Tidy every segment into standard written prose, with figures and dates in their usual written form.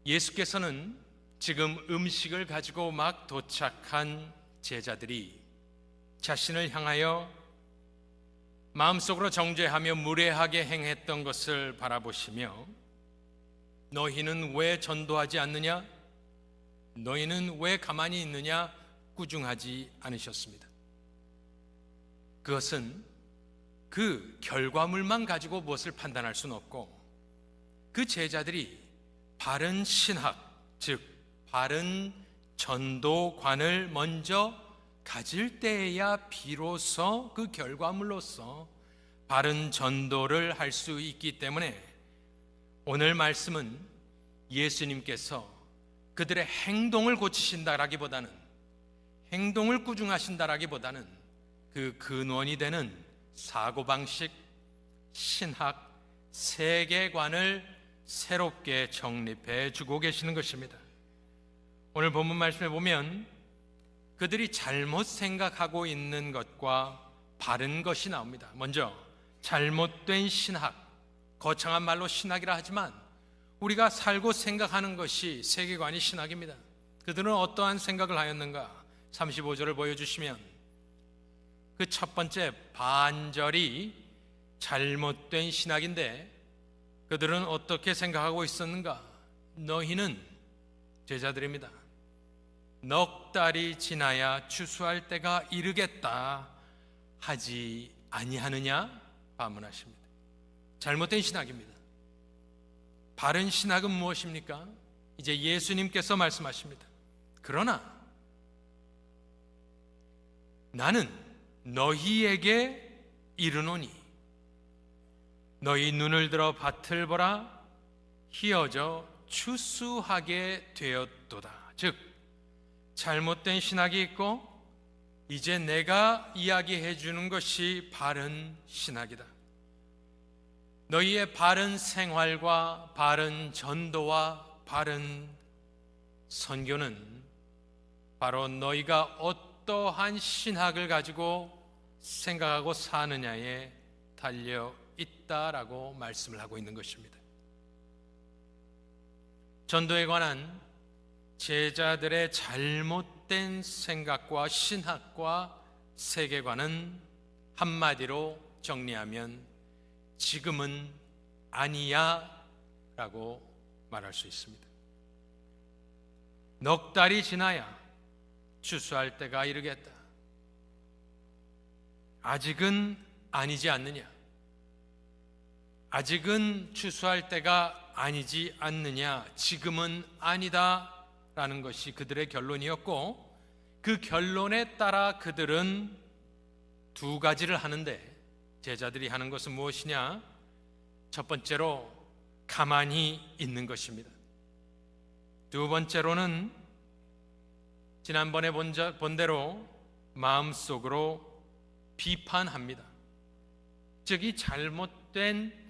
예수께서는 지금 음식을 가지고 막 도착한 제자들이 자신을 향하여 마음속으로 정죄하며 무례하게 행했던 것을 바라보시며 너희는 왜 전도하지 않느냐? 너희는 왜 가만히 있느냐? 꾸중하지 않으셨습니다. 그것은 그 결과물만 가지고 무엇을 판단할 수는 없고 그 제자들이 바른 신학, 즉 바른 전도관을 먼저 가질 때에야 비로소 그 결과물로서 바른 전도를 할 수 있기 때문에 오늘 말씀은 예수님께서 그들의 행동을 고치신다라기보다는, 행동을 꾸중하신다라기보다는 그 근원이 되는 사고방식, 신학, 세계관을 새롭게 정립해 주고 계시는 것입니다. 오늘 본문 말씀에 보면 그들이 잘못 생각하고 있는 것과 바른 것이 나옵니다. 먼저 잘못된 신학, 거창한 말로 신학이라 하지만 우리가 살고 생각하는 것이 세계관이 신학입니다. 그들은 어떠한 생각을 하였는가? 35절을 보여주시면 그 첫 번째 반절이 잘못된 신학인데 그들은 어떻게 생각하고 있었는가? 너희는, 제자들입니다, 넉 달이 지나야 추수할 때가 이르겠다 하지 아니하느냐? 반문하십니다. 잘못된 신학입니다. 바른 신학은 무엇입니까? 이제 예수님께서 말씀하십니다. 그러나 나는 너희에게 이르노니 너희 눈을 들어 밭을 보라, 희어져 추수하게 되었도다. 즉 잘못된 신학이 있고 이제 내가 이야기해 주는 것이 바른 신학이다. 너희의 바른 생활과 바른 전도와 바른 선교는 바로 너희가 어떠한 신학을 가지고 생각하고 사느냐에 달려 있다라고 말씀을 하고 있는 것입니다. 전도에 관한 제자들의 잘못된 생각과 신학과 세계관은 한마디로 정리하면 지금은 아니야 라고 말할 수 있습니다. 넉 달이 지나야 추수할 때가 이르겠다. 아직은 아니지 않느냐? 아직은 추수할 때가 아니지 않느냐? 지금은 아니다 라는 것이 그들의 결론이었고 그 결론에 따라 그들은 두 가지를 하는데 제자들이 하는 것은 무엇이냐? 첫 번째로 가만히 있는 것입니다. 두 번째로는 지난번에 본 대로 마음속으로 비판합니다. 즉 이 잘못된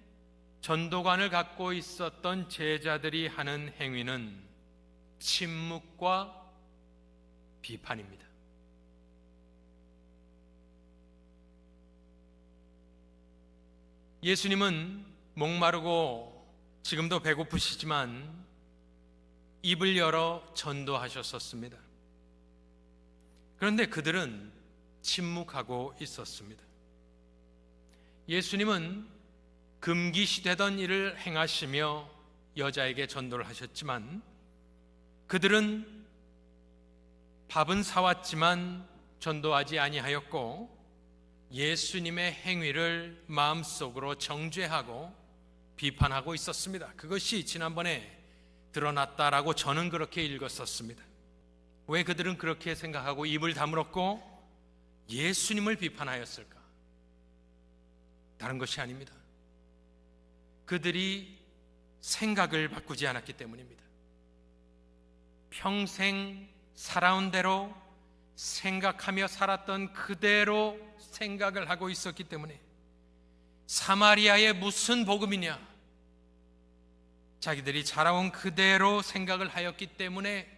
전도관을 갖고 있었던 제자들이 하는 행위는 침묵과 비판입니다. 예수님은 목마르고 지금도 배고프시지만 입을 열어 전도하셨었습니다. 그런데 그들은 침묵하고 있었습니다. 예수님은 금기시되던 일을 행하시며 여자에게 전도를 하셨지만 그들은 밥은 사왔지만 전도하지 아니하였고 예수님의 행위를 마음속으로 정죄하고 비판하고 있었습니다. 그것이 지난번에 드러났다라고 저는 그렇게 읽었었습니다. 왜 그들은 그렇게 생각하고 입을 다물었고 예수님을 비판하였을까? 다른 것이 아닙니다. 그들이 생각을 바꾸지 않았기 때문입니다. 평생 살아온 대로 생각하며 살았던 그대로 생각을 하고 있었기 때문에 사마리아에 무슨 복음이냐? 자기들이 자라온 그대로 생각을 하였기 때문에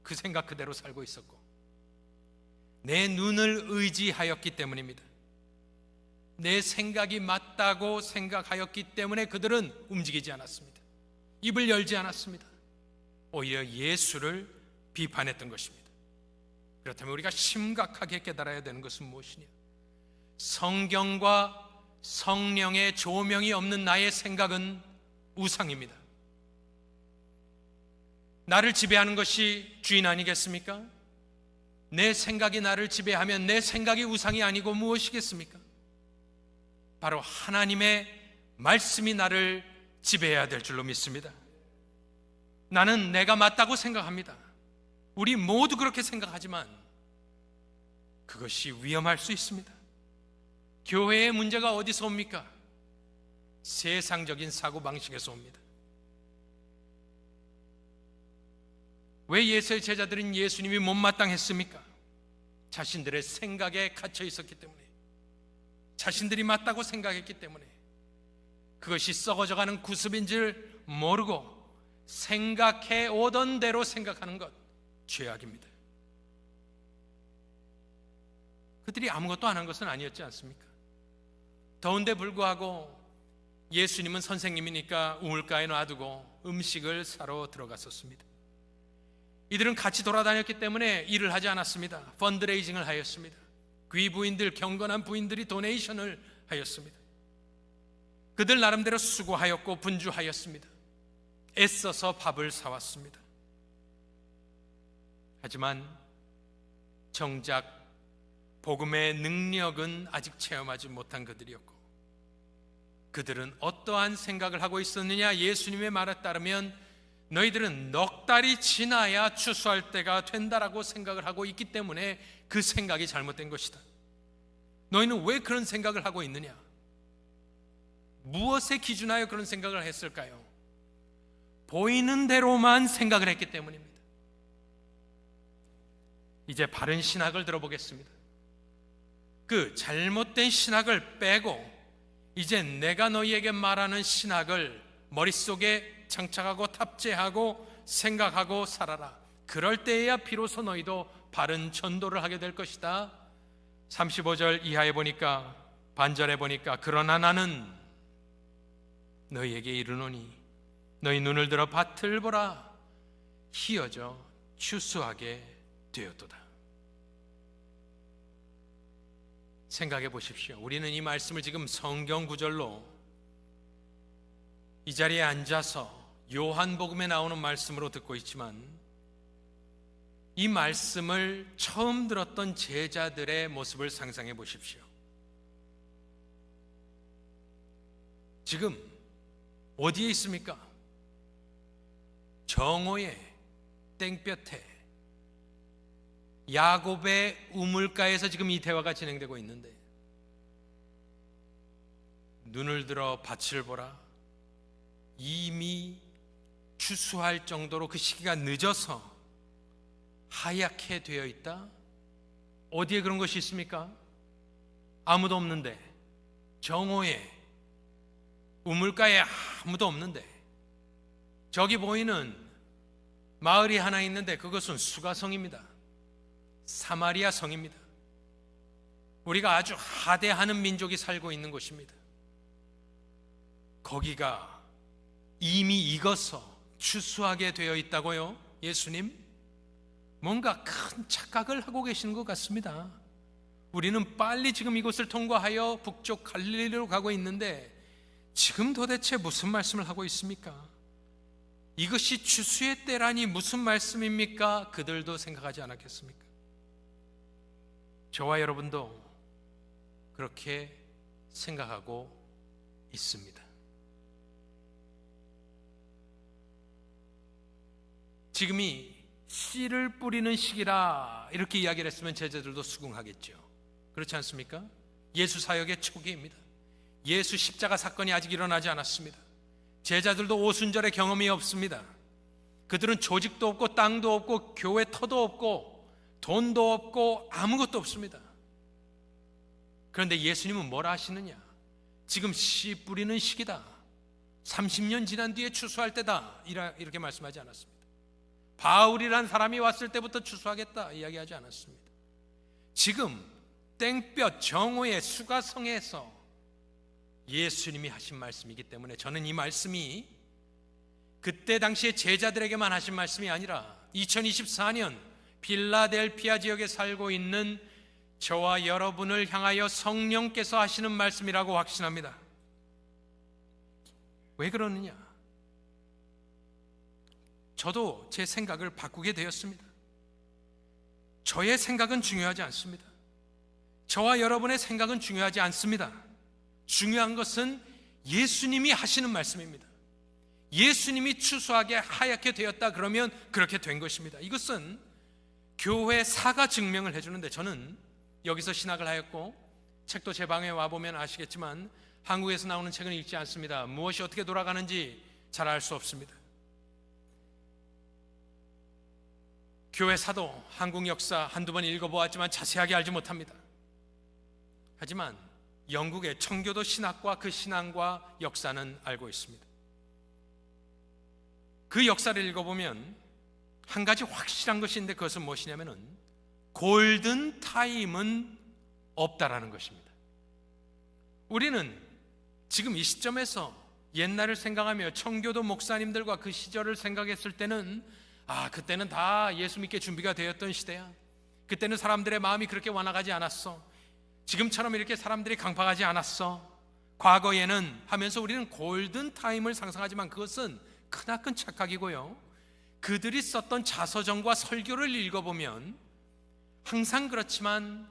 그 생각 그대로 살고 있었고 내 눈을 의지하였기 때문입니다. 내 생각이 맞다고 생각하였기 때문에 그들은 움직이지 않았습니다. 입을 열지 않았습니다. 오히려 예수를 비판했던 것입니다. 그렇다면 우리가 심각하게 깨달아야 되는 것은 무엇이냐? 성경과 성령의 조명이 없는 나의 생각은 우상입니다. 나를 지배하는 것이 주인 아니겠습니까? 내 생각이 나를 지배하면 내 생각이 우상이 아니고 무엇이겠습니까? 바로 하나님의 말씀이 나를 지배해야 될 줄로 믿습니다. 나는 내가 맞다고 생각합니다. 우리 모두 그렇게 생각하지만 그것이 위험할 수 있습니다. 교회의 문제가 어디서 옵니까? 세상적인 사고방식에서 옵니다. 왜 예수의 제자들은 예수님이 못마땅했습니까? 자신들의 생각에 갇혀 있었기 때문에, 자신들이 맞다고 생각했기 때문에, 그것이 썩어져가는 구습인 줄 모르고 생각해 오던 대로 생각하는 것, 죄악입니다. 그들이 아무것도 안 한 것은 아니었지 않습니까? 더운데 불구하고 예수님은 선생님이니까 우물가에 놔두고 음식을 사러 들어갔었습니다. 이들은 같이 돌아다녔기 때문에 일을 하지 않았습니다. 펀드레이징을 하였습니다. 귀부인들, 경건한 부인들이 도네이션을 하였습니다. 그들 나름대로 수고하였고 분주하였습니다. 애써서 밥을 사왔습니다. 하지만 정작 복음의 능력은 아직 체험하지 못한 그들이었고, 그들은 어떠한 생각을 하고 있었느냐? 예수님의 말에 따르면 너희들은 넉 달이 지나야 추수할 때가 된다라고 생각을 하고 있기 때문에 그 생각이 잘못된 것이다. 너희는 왜 그런 생각을 하고 있느냐? 무엇에 기준하여 그런 생각을 했을까요? 보이는 대로만 생각을 했기 때문입니다. 이제 바른 신학을 들어보겠습니다. 그 잘못된 신학을 빼고 이제 내가 너희에게 말하는 신학을 머릿속에 장착하고 탑재하고 생각하고 살아라. 그럴 때에야 비로소 너희도 바른 전도를 하게 될 것이다. 35절 이하에 보니까, 반절에 보니까, 그러나 나는 너희에게 이르노니 너희 눈을 들어 밭을 보라. 희어져 추수하게 되었도다. 생각해 보십시오. 우리는 이 말씀을 지금 성경 구절로 이 자리에 앉아서 요한복음에 나오는 말씀으로 듣고 있지만, 이 말씀을 처음 들었던 제자들의 모습을 상상해 보십시오. 지금 어디에 있습니까? 정오에, 땡볕에, 야곱의 우물가에서 지금 이 대화가 진행되고 있는데, 눈을 들어 밭을 보라. 이미 추수할 정도로 그 시기가 늦어서 하얗게 되어 있다. 어디에 그런 것이 있습니까? 아무도 없는데, 정오에 우물가에 아무도 없는데, 저기 보이는 마을이 하나 있는데 그것은 수가성입니다. 사마리아 성입니다. 우리가 아주 하대하는 민족이 살고 있는 곳입니다. 거기가 이미 익어서 추수하게 되어 있다고요? 예수님? 뭔가 큰 착각을 하고 계시는 것 같습니다. 우리는 빨리 지금 이곳을 통과하여 북쪽 갈릴리로 가고 있는데 지금 도대체 무슨 말씀을 하고 있습니까? 이것이 추수의 때라니 무슨 말씀입니까? 그들도 생각하지 않았겠습니까? 저와 여러분도 그렇게 생각하고 있습니다. 지금이 씨를 뿌리는 시기라 이렇게 이야기를 했으면 제자들도 수긍하겠죠. 그렇지 않습니까? 예수 사역의 초기입니다. 예수 십자가 사건이 아직 일어나지 않았습니다. 제자들도 오순절의 경험이 없습니다. 그들은 조직도 없고 땅도 없고 교회 터도 없고 돈도 없고 아무것도 없습니다. 그런데 예수님은 뭐라 하시느냐? 지금 씨 뿌리는 시기다. 30년 지난 뒤에 추수할 때다. 이렇게 말씀하지 않았습니다. 바울이란 사람이 왔을 때부터 추수하겠다 이야기하지 않았습니다. 지금 땡볕 정오의 수가성에서 예수님이 하신 말씀이기 때문에 저는 이 말씀이 그때 당시에 제자들에게만 하신 말씀이 아니라 2024년 필라델피아 지역에 살고 있는 저와 여러분을 향하여 성령께서 하시는 말씀이라고 확신합니다. 왜 그러느냐? 저도 제 생각을 바꾸게 되었습니다. 저의 생각은 중요하지 않습니다. 저와 여러분의 생각은 중요하지 않습니다. 중요한 것은 예수님이 하시는 말씀입니다. 예수님이 추수하게 하얗게 되었다 그러면 그렇게 된 것입니다. 이것은 교회사가 증명을 해주는데, 저는 여기서 신학을 하였고 책도 제 방에 와보면 아시겠지만 한국에서 나오는 책은 읽지 않습니다. 무엇이 어떻게 돌아가는지 잘 알 수 없습니다. 교회사도 한국 역사 한두 번 읽어보았지만 자세하게 알지 못합니다. 하지만 영국의 청교도 신학과 그 신앙과 역사는 알고 있습니다. 그 역사를 읽어보면 한 가지 확실한 것이 있는데, 그것은 무엇이냐면은 골든 타임은 없다라는 것입니다. 우리는 지금 이 시점에서 옛날을 생각하며 청교도 목사님들과 그 시절을 생각했을 때는, 그때는 다 예수 믿게 준비가 되었던 시대야. 그때는 사람들의 마음이 그렇게 완화가지 않았어. 지금처럼 이렇게 사람들이 강팍하지 않았어. 과거에는 하면서 우리는 골든 타임을 상상하지만 그것은 크나큰 착각이고요. 그들이 썼던 자서전과 설교를 읽어보면 항상 그렇지만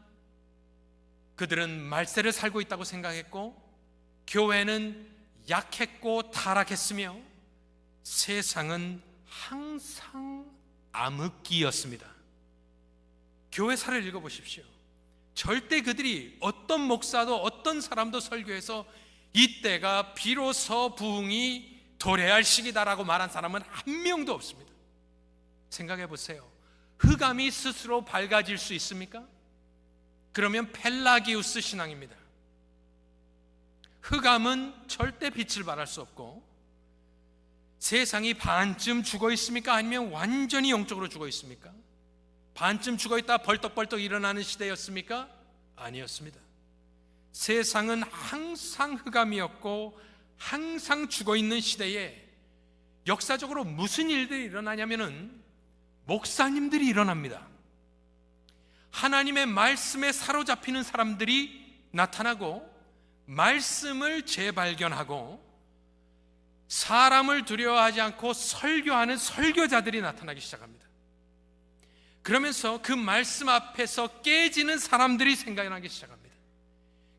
그들은 말세를 살고 있다고 생각했고, 교회는 약했고 타락했으며 세상은 항상 암흑기였습니다. 교회사를 읽어보십시오. 절대 그들이 어떤 목사도 어떤 사람도 설교해서 이때가 비로소 부흥이 도래할 시기다라고 말한 사람은 한 명도 없습니다. 생각해 보세요. 흑암이 스스로 밝아질 수 있습니까? 그러면 펠라기우스 신앙입니다. 흑암은 절대 빛을 발할 수 없고, 세상이 반쯤 죽어 있습니까? 아니면 완전히 영적으로 죽어 있습니까? 반쯤 죽어 있다 벌떡벌떡 일어나는 시대였습니까? 아니었습니다. 세상은 항상 흑암이었고 항상 죽어 있는 시대에 역사적으로 무슨 일들이 일어나냐면은 목사님들이 일어납니다. 하나님의 말씀에 사로잡히는 사람들이 나타나고 말씀을 재발견하고 사람을 두려워하지 않고 설교하는 설교자들이 나타나기 시작합니다. 그러면서 그 말씀 앞에서 깨지는 사람들이 생겨나기 시작합니다.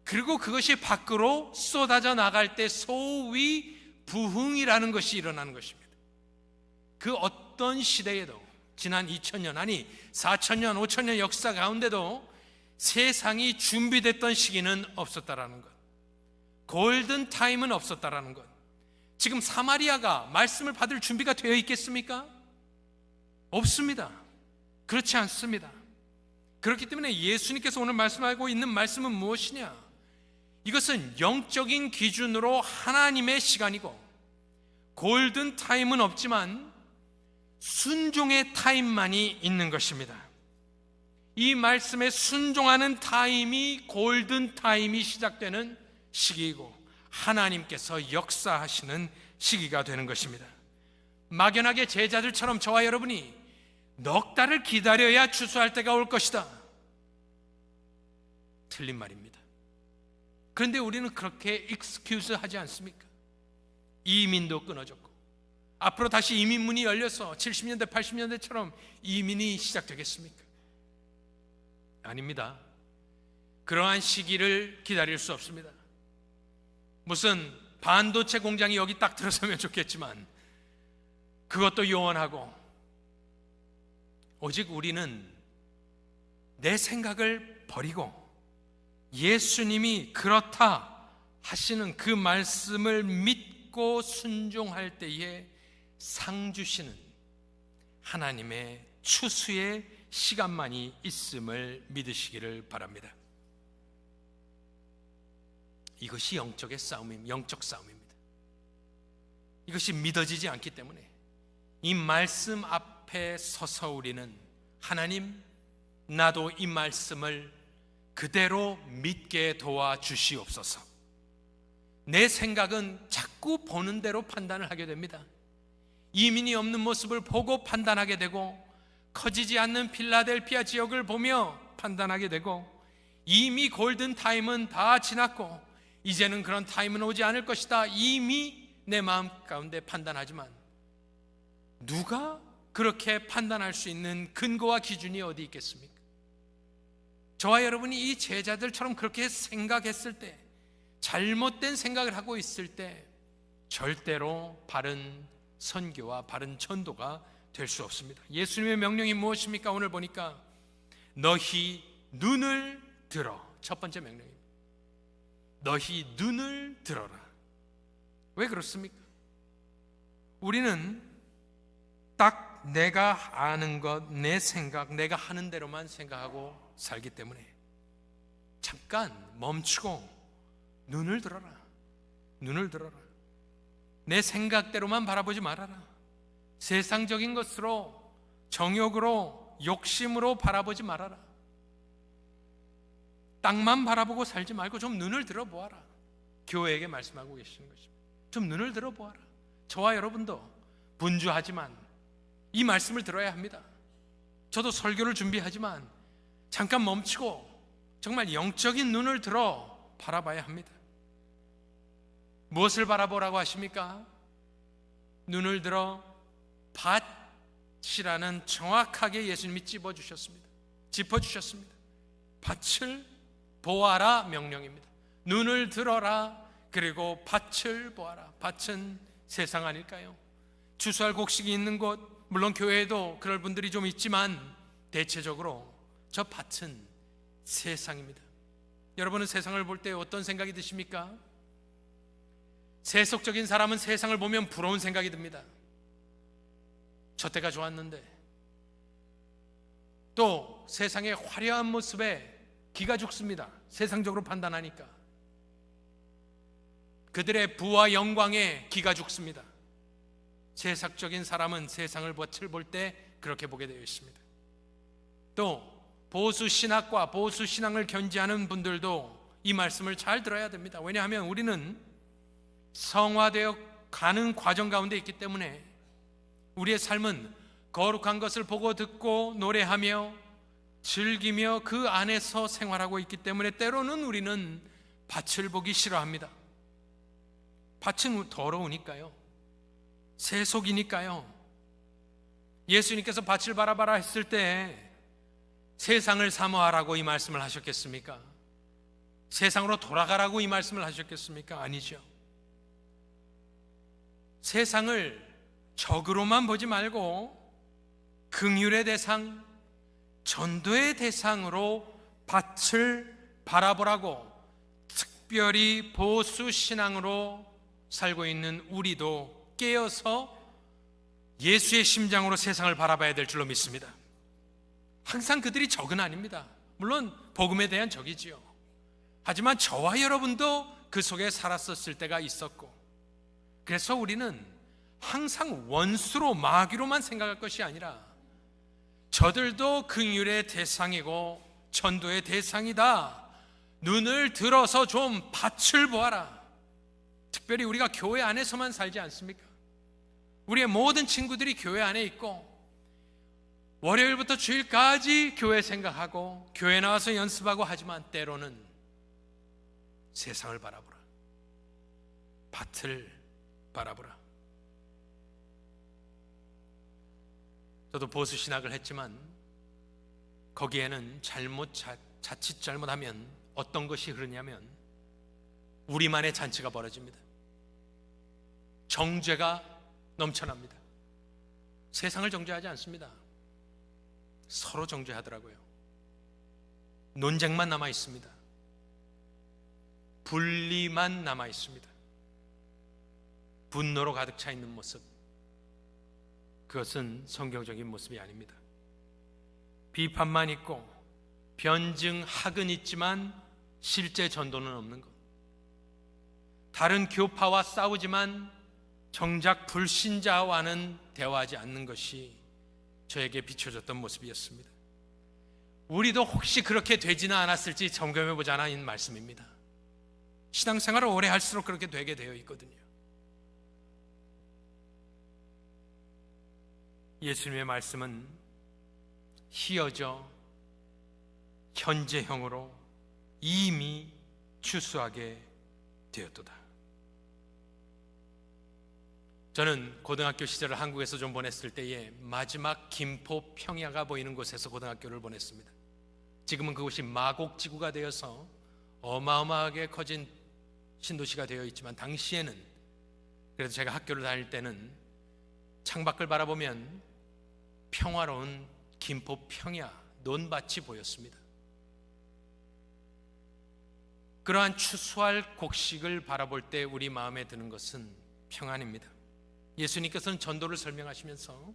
그리고 그것이 밖으로 쏟아져 나갈 때 소위 부흥이라는 것이 일어나는 것입니다. 그 어떤 시대에도 지난 2000년 아니 4000년 5000년 역사 가운데도 세상이 준비됐던 시기는 없었다라는 것, 골든 타임은 없었다라는 것. 지금 사마리아가 말씀을 받을 준비가 되어 있겠습니까? 없습니다. 그렇지 않습니다. 그렇기 때문에 예수님께서 오늘 말씀하고 있는 말씀은 무엇이냐? 이것은 영적인 기준으로 하나님의 시간이고 골든 타임은 없지만 순종의 타임만이 있는 것입니다. 이 말씀에 순종하는 타임이 골든 타임이 시작되는 시기이고 하나님께서 역사하시는 시기가 되는 것입니다. 막연하게 제자들처럼 저와 여러분이 넉 달을 기다려야 추수할 때가 올 것이다, 틀린 말입니다. 그런데 우리는 그렇게 익스큐즈 하지 않습니까? 이민도 끊어졌고 앞으로 다시 이민문이 열려서 70년대 80년대처럼 이민이 시작되겠습니까? 아닙니다. 그러한 시기를 기다릴 수 없습니다. 무슨 반도체 공장이 여기 딱 들어서면 좋겠지만 그것도 요원하고, 오직 우리는 내 생각을 버리고 예수님이 그렇다 하시는 그 말씀을 믿고 순종할 때에 상 주시는 하나님의 추수의 시간만이 있음을 믿으시기를 바랍니다. 이것이 영적 싸움입니다. 이것이 믿어지지 않기 때문에 이 말씀 앞에 서서 우리는 하나님, 나도 이 말씀을 그대로 믿게 도와주시옵소서. 내 생각은 자꾸 보는 대로 판단을 하게 됩니다. 이민이 없는 모습을 보고 판단하게 되고, 커지지 않는 필라델피아 지역을 보며 판단하게 되고, 이미 골든타임은 다 지났고 이제는 그런 타임은 오지 않을 것이다, 이미 내 마음 가운데 판단하지만, 누가 그렇게 판단할 수 있는 근거와 기준이 어디 있겠습니까? 저와 여러분이 이 제자들처럼 그렇게 생각했을 때, 잘못된 생각을 하고 있을 때 절대로 바른 선교와 바른 전도가 될 수 없습니다. 예수님의 명령이 무엇입니까? 오늘 보니까 너희 눈을 들어, 첫 번째 명령입니다. 너희 눈을 들어라. 왜 그렇습니까? 우리는 딱 내가 아는 것, 내 생각, 내가 하는 대로만 생각하고 살기 때문에 잠깐 멈추고 눈을 들어라. 눈을 들어라. 내 생각대로만 바라보지 말아라. 세상적인 것으로, 정욕으로, 욕심으로 바라보지 말아라. 땅만 바라보고 살지 말고 좀 눈을 들어보아라. 교회에게 말씀하고 계시는 것입니다. 좀 눈을 들어보아라. 저와 여러분도 분주하지만 이 말씀을 들어야 합니다. 저도 설교를 준비하지만 잠깐 멈추고 정말 영적인 눈을 들어 바라봐야 합니다. 무엇을 바라보라고 하십니까? 눈을 들어 밭이라는 정확하게 예수님이 짚어주셨습니다. 밭을 보아라 명령입니다. 눈을 들어라. 그리고 밭을 보아라. 밭은 세상 아닐까요? 추수할 곡식이 있는 곳, 물론 교회에도 그럴 분들이 좀 있지만 대체적으로 저 밭은 세상입니다. 여러분은 세상을 볼 때 어떤 생각이 드십니까? 세속적인 사람은 세상을 보면 부러운 생각이 듭니다. 저 때가 좋았는데. 또 세상의 화려한 모습에 기가 죽습니다. 세상적으로 판단하니까. 그들의 부와 영광에 기가 죽습니다. 세상적인 사람은 세상을 볼 때 그렇게 보게 되어 있습니다. 또 보수 신학과 보수 신앙을 견지하는 분들도 이 말씀을 잘 들어야 됩니다. 왜냐하면 우리는 성화되어 가는 과정 가운데 있기 때문에 우리의 삶은 거룩한 것을 보고 듣고 노래하며 즐기며 그 안에서 생활하고 있기 때문에 때로는 우리는 밭을 보기 싫어합니다. 밭은 더러우니까요. 세속이니까요. 예수님께서 밭을 바라봐라 했을 때 세상을 사모하라고 이 말씀을 하셨겠습니까? 세상으로 돌아가라고 이 말씀을 하셨겠습니까? 아니죠. 세상을 적으로만 보지 말고 긍휼의 대상, 전도의 대상으로 밭을 바라보라고, 특별히 보수 신앙으로 살고 있는 우리도 깨어서 예수의 심장으로 세상을 바라봐야 될 줄로 믿습니다. 항상 그들이 적은 아닙니다. 물론 복음에 대한 적이지요. 하지만 저와 여러분도 그 속에 살았었을 때가 있었고, 그래서 우리는 항상 원수로, 마귀로만 생각할 것이 아니라 저들도 긍휼의 대상이고 전도의 대상이다. 눈을 들어서 좀 밭을 보아라. 특별히 우리가 교회 안에서만 살지 않습니까? 우리의 모든 친구들이 교회 안에 있고 월요일부터 주일까지 교회 생각하고 교회 나와서 연습하고 하지만 때로는 세상을 바라보라. 밭을 바라보라. 저도 보수 신학을 했지만 거기에는 자칫 잘못하면 어떤 것이 흐르냐면 우리만의 잔치가 벌어집니다. 정죄가 넘쳐납니다. 세상을 정죄하지 않습니다. 서로 정죄하더라고요. 논쟁만 남아 있습니다. 분리만 남아 있습니다. 분노로 가득 차 있는 모습, 그것은 성경적인 모습이 아닙니다. 비판만 있고 변증, 학은 있지만 실제 전도는 없는 것. 다른 교파와 싸우지만 정작 불신자와는 대화하지 않는 것이 저에게 비춰졌던 모습이었습니다. 우리도 혹시 그렇게 되지는 않았을지 점검해 보자는 말씀입니다. 신앙생활을 오래 할수록 그렇게 되게 되어 있거든요. 예수님의 말씀은 희어져 현재형으로 이미 추수하게 되었도다. 저는 고등학교 시절을 한국에서 좀 보냈을 때에 마지막 김포 평야가 보이는 곳에서 고등학교를 보냈습니다. 지금은 그곳이 마곡지구가 되어서 어마어마하게 커진 신도시가 되어 있지만, 당시에는, 그래도 제가 학교를 다닐 때는 창밖을 바라보면 평화로운 김포 평야 논밭이 보였습니다. 그러한 추수할 곡식을 바라볼 때 우리 마음에 드는 것은 평안입니다. 예수님께서는 전도를 설명하시면서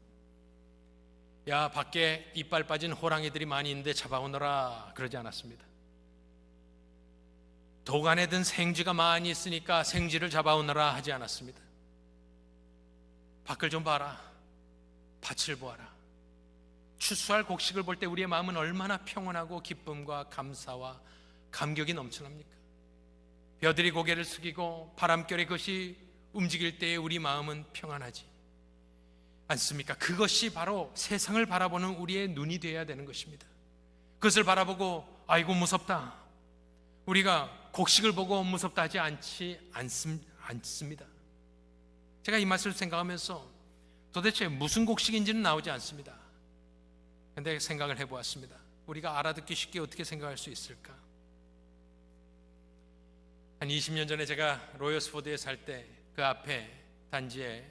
야, 밖에 이빨 빠진 호랑이들이 많이 있는데 잡아오너라 그러지 않았습니다. 독 안에 든 생쥐가 많이 있으니까 생쥐를 잡아오너라 하지 않았습니다. 밖을 좀 봐라, 밭을 보아라. 추수할 곡식을 볼 때 우리의 마음은 얼마나 평온하고 기쁨과 감사와 감격이 넘쳐납니까? 벼들이 고개를 숙이고 바람결에 그것이 움직일 때에 우리 마음은 평안하지 않습니까? 그것이 바로 세상을 바라보는 우리의 눈이 되어야 되는 것입니다. 그것을 바라보고 아이고 무섭다, 우리가 곡식을 보고 무섭다 하지 않습니다. 제가 이 말씀을 생각하면서 도대체 무슨 곡식인지는 나오지 않습니다. 그런데 생각을 해보았습니다. 우리가 알아듣기 쉽게 어떻게 생각할 수 있을까? 한 20년 전에 제가 로열스포드에 살 때 그 앞에 단지에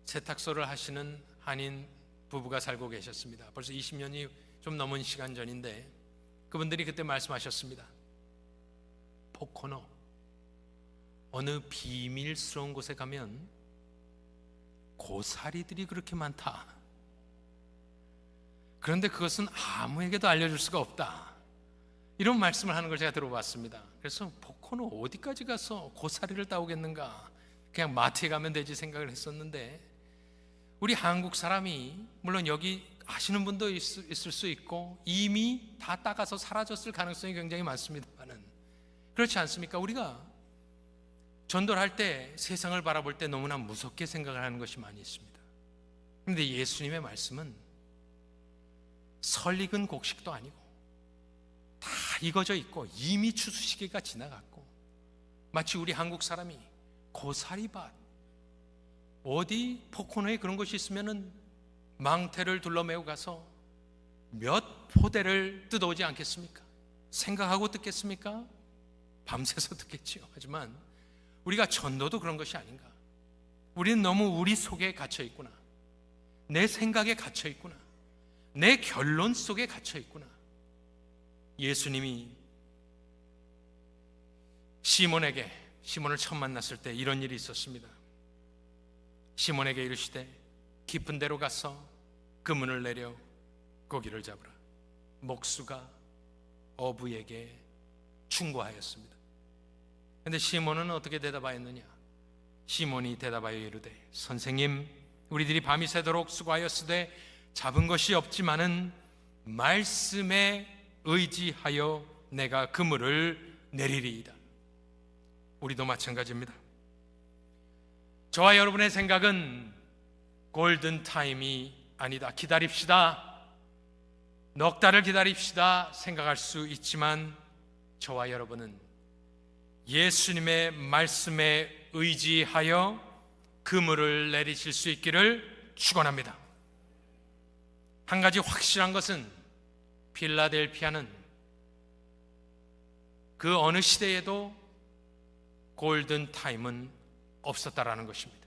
세탁소를 하시는 한인 부부가 살고 계셨습니다. 벌써 20년이 좀 넘은 시간 전인데 그분들이 그때 말씀하셨습니다. 포코노, 어느 비밀스러운 곳에 가면 고사리들이 그렇게 많다. 그런데 그것은 아무에게도 알려줄 수가 없다. 이런 말씀을 하는 걸 제가 들어봤습니다. 그래서 포코노 어디까지 가서 고사리를 따오겠는가, 그냥 마트에 가면 되지 생각을 했었는데, 우리 한국 사람이 물론 여기 아시는 분도 있을 수 있고 이미 다 따가서 사라졌을 가능성이 굉장히 많습니다만은, 그렇지 않습니까? 우리가 전도를 할 때 세상을 바라볼 때 너무나 무섭게 생각을 하는 것이 많이 있습니다. 그런데 예수님의 말씀은 설익은 곡식도 아니고 다 익어져 있고 이미 추수 시기가 지나갔고, 마치 우리 한국 사람이 고사리밭, 어디 포코노에 그런 것이 있으면은 망태를 둘러매고 가서 몇 포대를 뜯어오지 않겠습니까? 생각하고 뜯겠습니까? 밤새서 뜯겠지요. 하지만 우리가 전도도 그런 것이 아닌가. 우리는 너무 우리 속에 갇혀 있구나, 내 생각에 갇혀 있구나, 내 결론 속에 갇혀 있구나. 예수님이 시몬을 처음 만났을 때 이런 일이 있었습니다. 시몬에게 이르시되 깊은 데로 가서 그물을 내려 고기를 잡으라. 목수가 어부에게 충고하였습니다. 그런데 시몬은 어떻게 대답하였느냐? 시몬이 대답하여 이르되 선생님, 우리들이 밤이 새도록 수고하였으되 잡은 것이 없지만은 말씀에 의지하여 내가 그물을 내리리이다. 우리도 마찬가지입니다. 저와 여러분의 생각은 골든타임이 아니다, 기다립시다, 넉 달을 기다립시다 생각할 수 있지만, 저와 여러분은 예수님의 말씀에 의지하여 그물을 내리실 수 있기를 축원합니다. 한 가지 확실한 것은 필라델피아는 그 어느 시대에도 골든타임은 없었다라는 것입니다.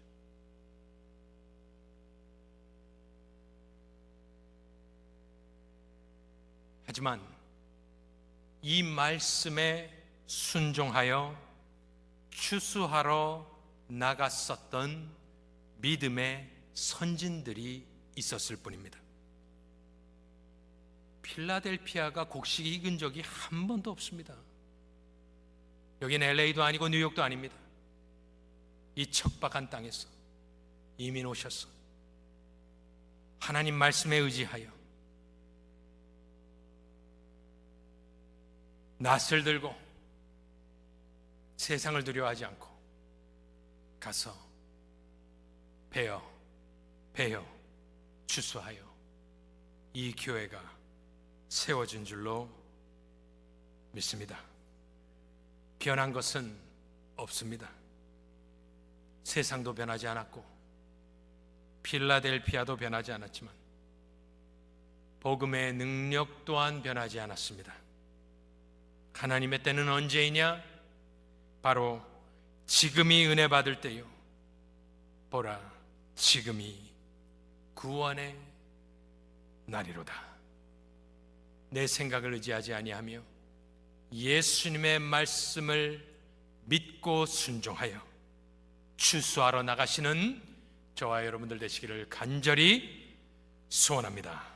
하지만 이 말씀에 순종하여 추수하러 나갔었던 믿음의 선진들이 있었을 뿐입니다. 필라델피아가 곡식이 익은 적이 한 번도 없습니다. 여긴 LA도 아니고 뉴욕도 아닙니다. 이 척박한 땅에서 이민 오셔서 하나님 말씀에 의지하여 낫을 들고 세상을 두려워하지 않고 가서 베어 추수하여 이 교회가 세워진 줄로 믿습니다. 변한 것은 없습니다. 세상도 변하지 않았고 필라델피아도 변하지 않았지만 복음의 능력 또한 변하지 않았습니다. 하나님의 때는 언제이냐? 바로 지금이 은혜 받을 때요. 보라, 지금이 구원의 날이로다. 내 생각을 의지하지 아니하며 예수님의 말씀을 믿고 순종하여 추수하러 나가시는 저와 여러분들 되시기를 간절히 소원합니다.